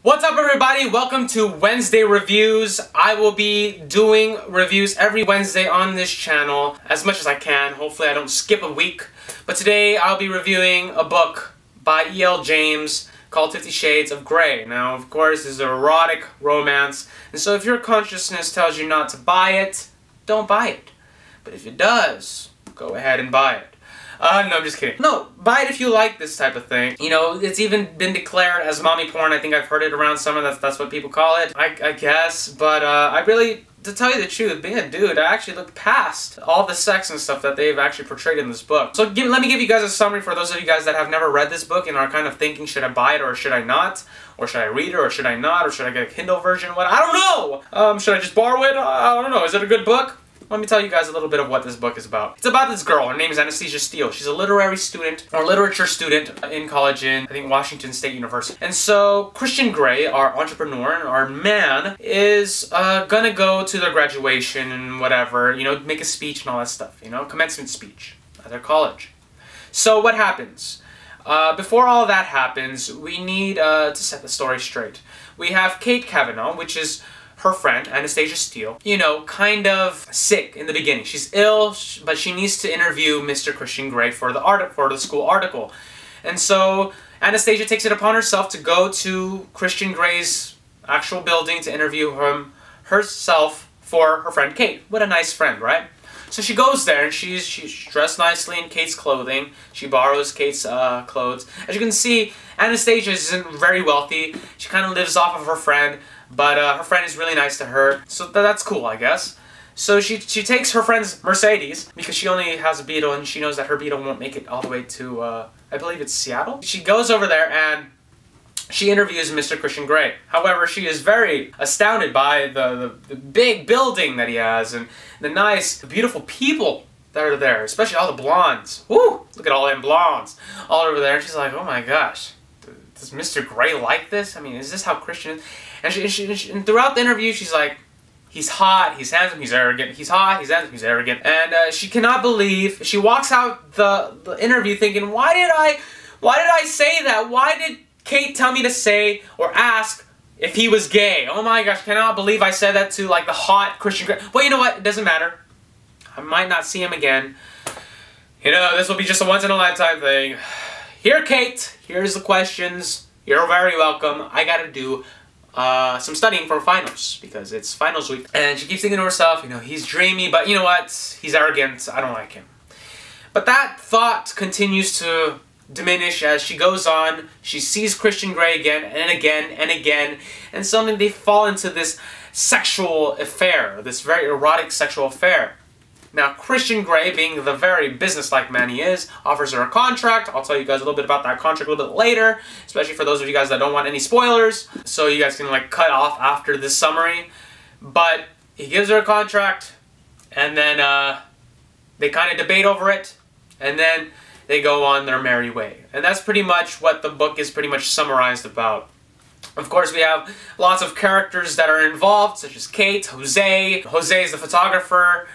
What's up, everybody? Welcome to Wednesday Reviews. I will be doing reviews every Wednesday on this channel as much as I can. Hopefully I don't skip a week. But today I'll be reviewing a book by E.L. James called 50 Shades of Grey. Now, of course, this is an erotic romance, and so if your consciousness tells you not to buy it, don't buy it. But if it does, go ahead and buy it. No, I'm just kidding. No, buy it if you like this type of thing. You know, it's even been declared as mommy porn. I think I've heard it around summer. That's what people call it, I guess. But I really, to tell you the truth, being a dude, I actually looked past all the sex and stuff that they've actually portrayed in this book. So let me give you guys a summary for those of you guys that have never read this book and are kind of thinking, should I buy it or should I not? Or should I read it or should I not? Or should I get a Kindle version? What? I don't know! Should I just borrow it? I don't know. Is it a good book? Let me tell you guys a little bit of what this book is about. It's about this girl. Her name is Anastasia Steele. She's a literary student, or literature student in college in, I think, Washington State University. And so Christian Grey, our entrepreneur, our man, is gonna go to their graduation and whatever, you know, make a speech and all that stuff, you know, commencement speech at their college. So what happens? Before all that happens, we need to set the story straight. We have Kate Kavanaugh, which is her friend, Anastasia Steele, you know, kind of sick in the beginning. She's ill, but she needs to interview Mr. Christian Grey for the school article. And so Anastasia takes it upon herself to go to Christian Grey's actual building to interview him herself for her friend Kate. What a nice friend, right? So she goes there and she's dressed nicely in Kate's clothing. She borrows Kate's clothes. As you can see, Anastasia isn't very wealthy. She kind of lives off of her friend. But her friend is really nice to her, so that's cool, I guess. So she takes her friend's Mercedes, because she only has a Beetle, and she knows that her Beetle won't make it all the way to, I believe it's Seattle? She goes over there, and she interviews Mr. Christian Grey. However, she is very astounded by the big building that he has, and the beautiful people that are there, especially all the blondes. Woo! Look at all them blondes all over there, and she's like, oh my gosh, does Mr. Grey like this? I mean, is this how Christian is? And, and throughout the interview, she's like, he's hot, he's handsome, he's arrogant. He's hot, he's handsome, he's arrogant. And she cannot believe, she walks out the interview thinking, why did I say that? Why did Kate tell me to say or ask if he was gay? Oh my gosh, I cannot believe I said that to like the hot Christian Grey. Well, you know what? It doesn't matter. I might not see him again. You know, this will be just a once-in-a-lifetime thing. Here, Kate, here's the questions. You're very welcome. I gotta do some studying for finals, because it's finals week. And she keeps thinking to herself, you know, he's dreamy, but you know what? He's arrogant. I don't like him. But that thought continues to diminish as she goes on. She sees Christian Grey again and again and again, and suddenly they fall into this sexual affair, this very erotic sexual affair. Now, Christian Grey, being the very business-like man he is, offers her a contract. I'll tell you guys a little bit about that contract a little bit later, especially for those of you guys that don't want any spoilers, so you guys can like cut off after this summary. But he gives her a contract, and then they kind of debate over it, and then they go on their merry way. And that's pretty much what the book is pretty much summarized about. Of course, we have lots of characters that are involved, such as Kate, Jose. Jose is the photographer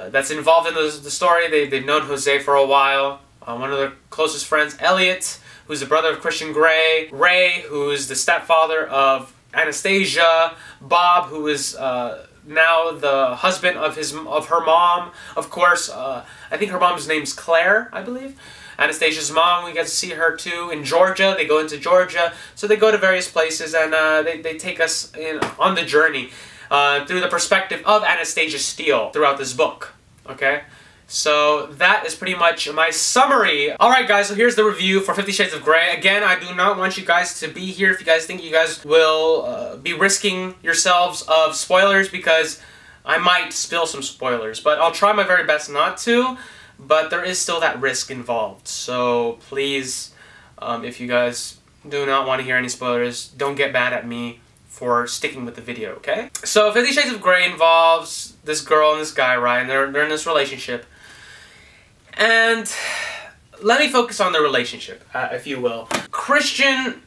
that's involved in the story. They've known Jose for a while. One of their closest friends, Elliot, who's the brother of Christian Grey. Ray, who's the stepfather of Anastasia. Bob, who is now the husband of her mom. Of course, I think her mom's name's Claire, I believe. Anastasia's mom, we get to see her too in Georgia. They go into Georgia. So they go to various places, and they take us on the journey through the perspective of Anastasia Steele throughout this book, okay? So that is pretty much my summary. Alright guys, so here's the review for 50 Shades of Grey. Again, I do not want you guys to be here if you guys think you guys will be risking yourselves of spoilers, because I might spill some spoilers, but I'll try my very best not to, but there is still that risk involved. So please, if you guys do not want to hear any spoilers, don't get mad at me for sticking with the video, okay? So 50 Shades of Grey involves this girl and this guy, right? And they're in this relationship. And let me focus on the relationship, if you will. Christian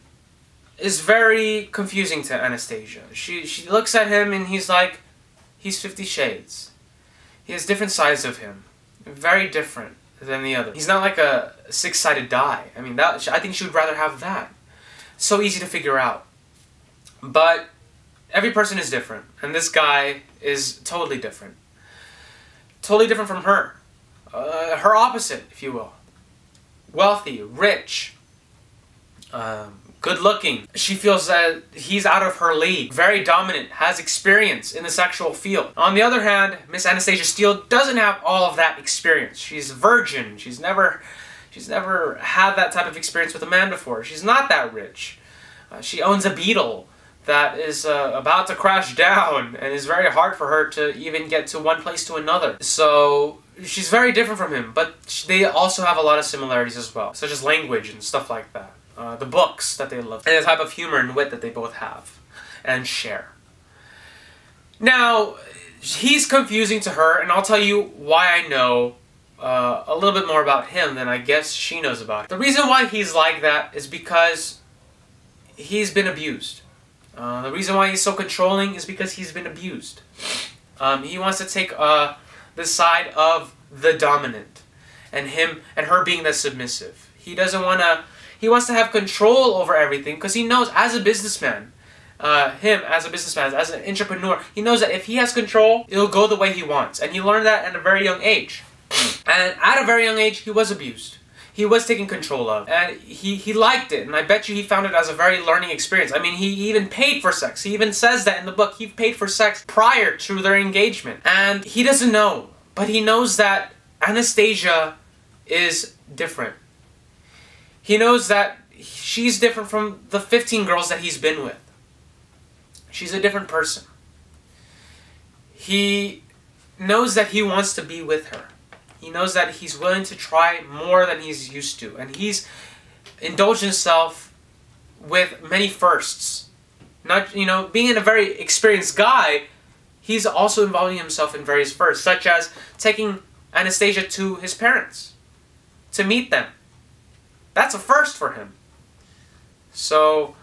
is very confusing to Anastasia. She looks at him and he's like, he's 50 Shades. He has different sides of him. Very different than the other. He's not like a six-sided die. I mean, I think she would rather have that. So easy to figure out. But every person is different, and this guy is totally different. Totally different from her. Her opposite, if you will. Wealthy, rich, good looking. She feels that he's out of her league. Very dominant, has experience in the sexual field. On the other hand, Miss Anastasia Steele doesn't have all of that experience. She's a virgin. She's never had that type of experience with a man before. She's not that rich. She owns a Beetle that is about to crash down, and it's very hard for her to even get to one place to another. So she's very different from him, but they also have a lot of similarities as well, such as language and stuff like that. The books that they love, and the type of humor and wit that they both have and share. Now, he's confusing to her, and I'll tell you why I know a little bit more about him than I guess she knows about him. The reason why he's like that is because he's been abused. The reason why he's so controlling is because he's been abused. He wants to take the side of the dominant, and her being the submissive. He doesn't want to. He wants to have control over everything because he knows, as a businessman, as an entrepreneur, he knows that if he has control, it'll go the way he wants, and he learned that at a very young age. And at a very young age, he was abused. He was taken control of, and he liked it, and I bet you he found it as a very learning experience. I mean, he even paid for sex. He even says that in the book. He paid for sex prior to their engagement. And he doesn't know, but he knows that Anastasia is different. He knows that she's different from the 15 girls that he's been with. She's a different person. He knows that he wants to be with her. He knows that he's willing to try more than he's used to. And he's indulged himself with many firsts. Not, being a very experienced guy, he's also involving himself in various firsts, such as taking Anastasia to his parents to meet them. That's a first for him. So,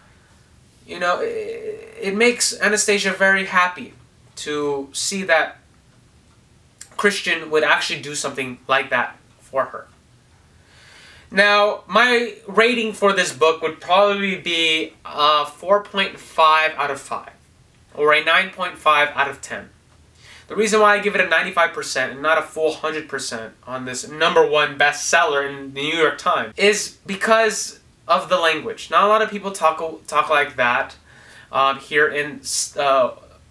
it makes Anastasia very happy to see that Christian would actually do something like that for her. Now, my rating for this book would probably be a 4.5 out of 5, or a 9.5 out of 10. The reason why I give it a 95% and not a full 100% on this #1 bestseller in the New York Times is because of the language. Not a lot of people talk like that here in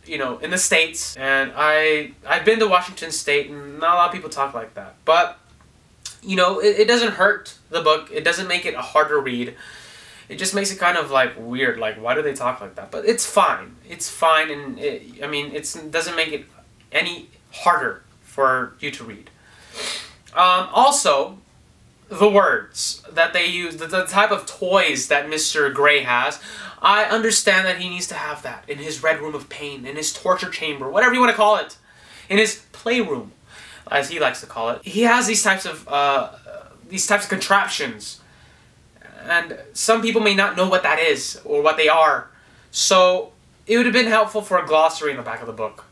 in the States, and I've been to Washington State, and not a lot of people talk like that. But it doesn't hurt the book. It doesn't make it a harder read. It just makes it kind of like weird. Like, why do they talk like that? But it's fine. It's fine, and it doesn't make it any harder for you to read. Also, the words that they use, the type of toys that Mr. Gray has, I understand that he needs to have that in his red room of pain, in his torture chamber, whatever you want to call it, in his playroom, as he likes to call it. He has these types of contraptions, and some people may not know what that is or what they are. So it would have been helpful for a glossary in the back of the book.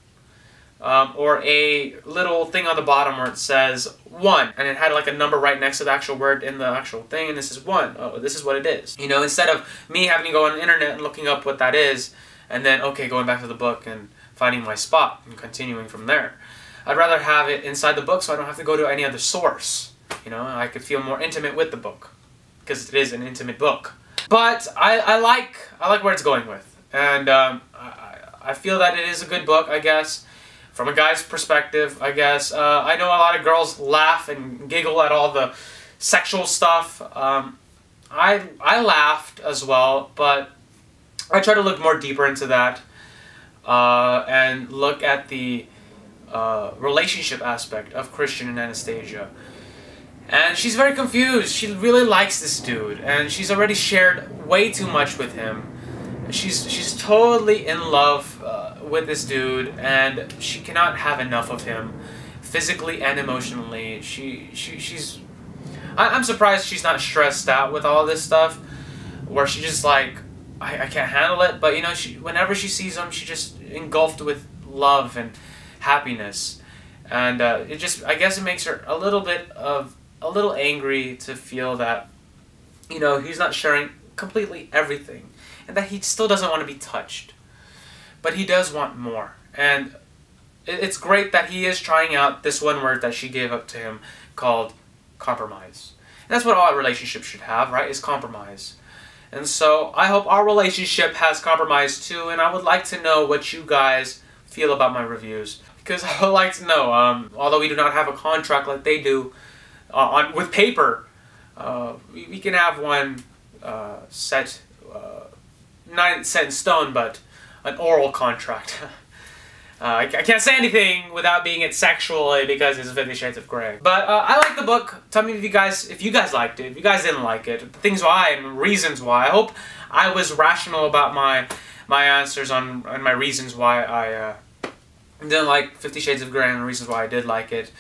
Or a little thing on the bottom where it says 1, and it had like a number right next to the actual word in the actual thing, and this is 1. Oh, this is what it is. Instead of me having to go on the internet and looking up what that is, and then, okay, going back to the book and finding my spot and continuing from there. I'd rather have it inside the book so I don't have to go to any other source. I could feel more intimate with the book, because it is an intimate book. But I like where it's going with, and I feel that it is a good book, I guess. From a guy's perspective, I guess. I know a lot of girls laugh and giggle at all the sexual stuff. I laughed as well, but I try to look more deeper into that and look at the relationship aspect of Christian and Anastasia. And she's very confused. She really likes this dude, and she's already shared way too much with him. She's totally in love with this dude, and she cannot have enough of him, physically and emotionally. I'm surprised she's not stressed out with all this stuff, where she just like, I can't handle it. But whenever she sees him, she just engulfed with love and happiness, and I guess it makes her a little angry to feel that he's not sharing completely everything. and that he still doesn't want to be touched. But he does want more. And it's great that he is trying out this one word that she gave up to him called compromise. And that's what all relationships should have, right? Is compromise. And so I hope our relationship has compromise too, and I would like to know what you guys feel about my reviews. Because I would like to know, although we do not have a contract like they do with paper, we can have one set, not set in stone, but an oral contract. I can't say anything without being it sexually because it's 50 Shades of Grey. But I like the book. Tell me if you guys liked it. If you guys didn't like it, things why and reasons why. I hope I was rational about my answers on my reasons why I didn't like 50 Shades of Grey and the reasons why I did like it.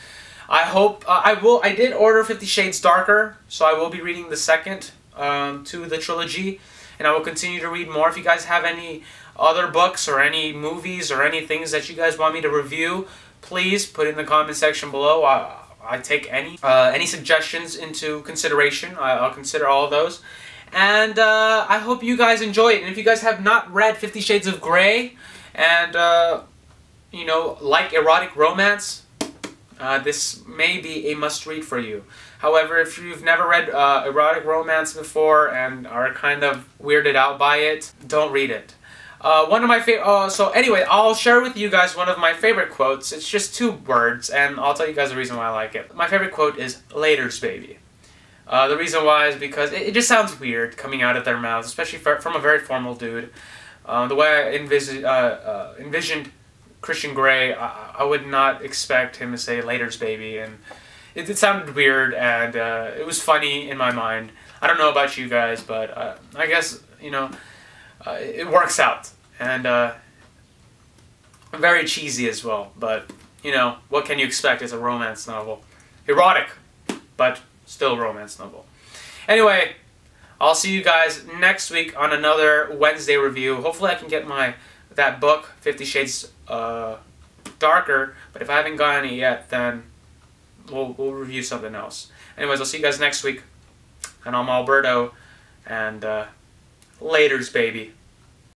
I hope I did order 50 Shades Darker, so I will be reading the second to the trilogy, and I will continue to read more. If you guys have any other books or any movies or any things that you guys want me to review, please put in the comment section below. I take any suggestions into consideration. I'll consider all of those. And I hope you guys enjoy it. And if you guys have not read 50 Shades of Grey and you know, like erotic romance, this may be a must-read for you. However, if you've never read erotic romance before and are kind of weirded out by it, don't read it. One of my favorite. So anyway, I'll share with you guys one of my favorite quotes. It's just 2 words, and I'll tell you guys the reason why I like it. My favorite quote is "Laters, baby." The reason why is because it just sounds weird coming out of their mouths, especially from a very formal dude. The way I envisioned Christian Grey, I would not expect him to say "Laters, baby," and it sounded weird, and it was funny in my mind. I don't know about you guys, but I guess, you know, it works out. And very cheesy as well, but you know, what can you expect? It's a romance novel. Erotic, but still romance novel. Anyway, I'll see you guys next week on another Wednesday review. Hopefully I can get that book, 50 Shades Darker, but if I haven't gotten it yet, then we'll review something else. Anyways, I'll see you guys next week, and I'm Alberto, and laters, baby.